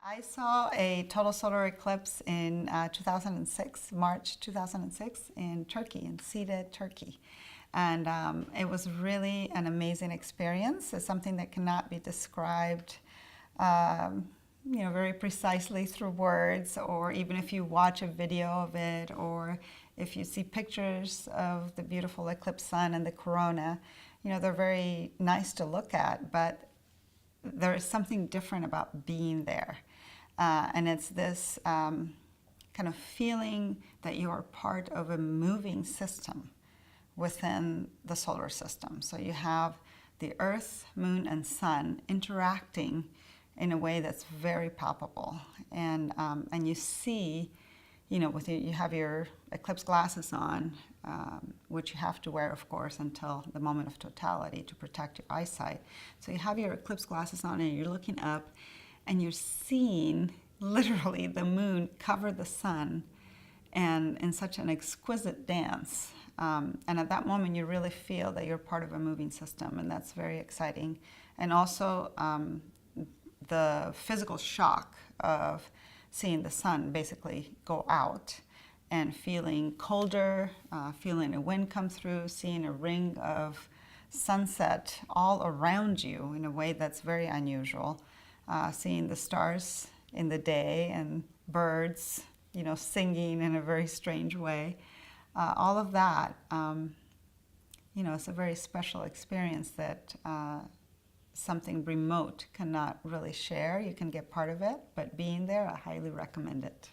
I saw a total solar eclipse in 2006, March 2006, in Turkey, in Side, Turkey. And it was really an amazing experience. It's something that cannot be described very precisely through words, or even if you watch a video of it, or if you see pictures of the beautiful eclipse sun and the corona. They're very nice to look at, but there is something different about being there. And it's this kind of feeling that you are part of a moving system within the solar system. So you have the Earth, Moon, and Sun interacting in a way that's very palpable. And you see, you have your eclipse glasses on, which you have to wear, of course, until the moment of totality to protect your eyesight. So you have your eclipse glasses on and you're looking up and you're seeing literally the moon cover the sun, and in such an exquisite dance. And at that moment, you really feel that you're part of a moving system, and that's very exciting. And also the physical shock of seeing the sun basically go out and feeling colder, feeling a wind come through, seeing a ring of sunset all around you in a way that's very unusual, seeing the stars in the day and birds, singing in a very strange way. All of that, it's a very special experience that something remote cannot really share. You can get part of it, but being there, I highly recommend it.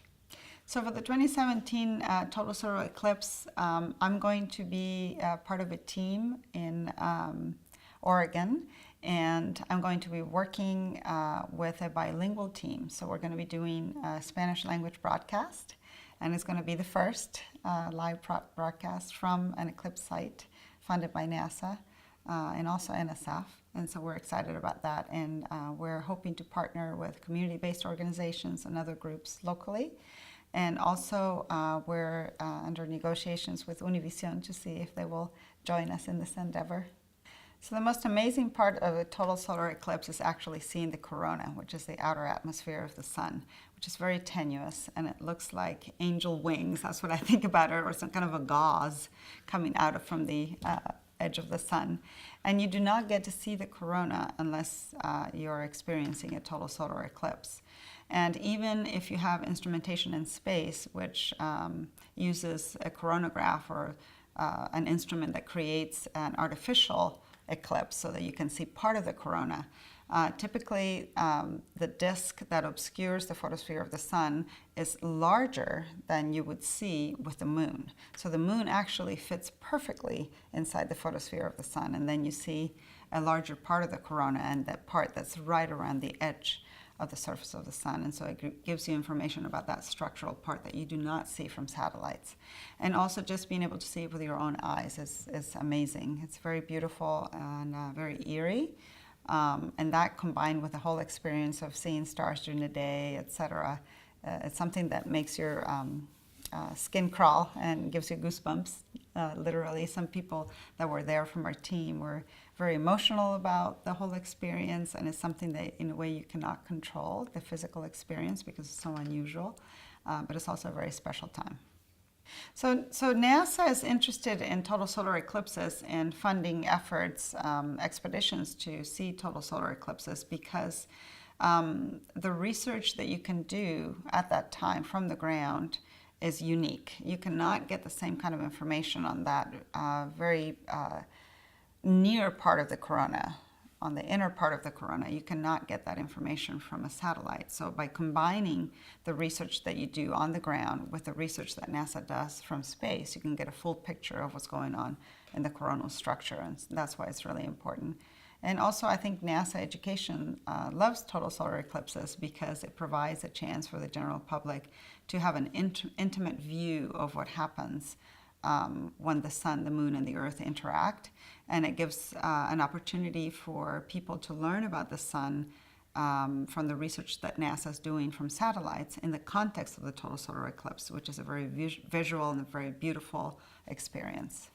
So for the 2017 total solar eclipse, I'm going to be part of a team in Oregon, and I'm going to be working with a bilingual team. So we're going to be doing a Spanish language broadcast, and it's going to be the first live broadcast from an eclipse site funded by NASA and also NSF. And so we're excited about that, and we're hoping to partner with community-based organizations and other groups locally. And also we're under negotiations with Univision to see if they will join us in this endeavor. So the most amazing part of a total solar eclipse is actually seeing the corona, which is the outer atmosphere of the sun, which is very tenuous, and it looks like angel wings. That's what I think about it, or some kind of a gauze coming out from the edge of the sun. And you do not get to see the corona unless you're experiencing a total solar eclipse. And even if you have instrumentation in space, which uses a coronagraph or an instrument that creates an artificial eclipse so that you can see part of the corona, typically the disk that obscures the photosphere of the sun is larger than you would see with the moon. So the moon actually fits perfectly inside the photosphere of the sun, and then you see a larger part of the corona, and that part that's right around the edge of the surface of the sun. And so it gives you information about that structural part that you do not see from satellites. And also just being able to see it with your own eyes is amazing. It's very beautiful and very eerie. And that combined with the whole experience of seeing stars during the day, etc., it's something that makes your skin crawl and gives you goosebumps, literally. Some people that were there from our team were very emotional about the whole experience, and it's something that in a way you cannot control, the physical experience, because it's so unusual, but it's also a very special time. So NASA is interested in total solar eclipses and funding efforts, expeditions to see total solar eclipses, because the research that you can do at that time from the ground is unique. You cannot get the same kind of information on that very near part of the corona, on the inner part of the corona. You cannot get that information from a satellite. So by combining the research that you do on the ground with the research that NASA does from space, you can get a full picture of what's going on in the coronal structure, and that's why it's really important. And also, I think NASA education loves total solar eclipses because it provides a chance for the general public to have an intimate view of what happens when the sun, the moon, and the earth interact. And it gives an opportunity for people to learn about the sun from the research that NASA is doing from satellites in the context of the total solar eclipse, which is a very visual and a very beautiful experience.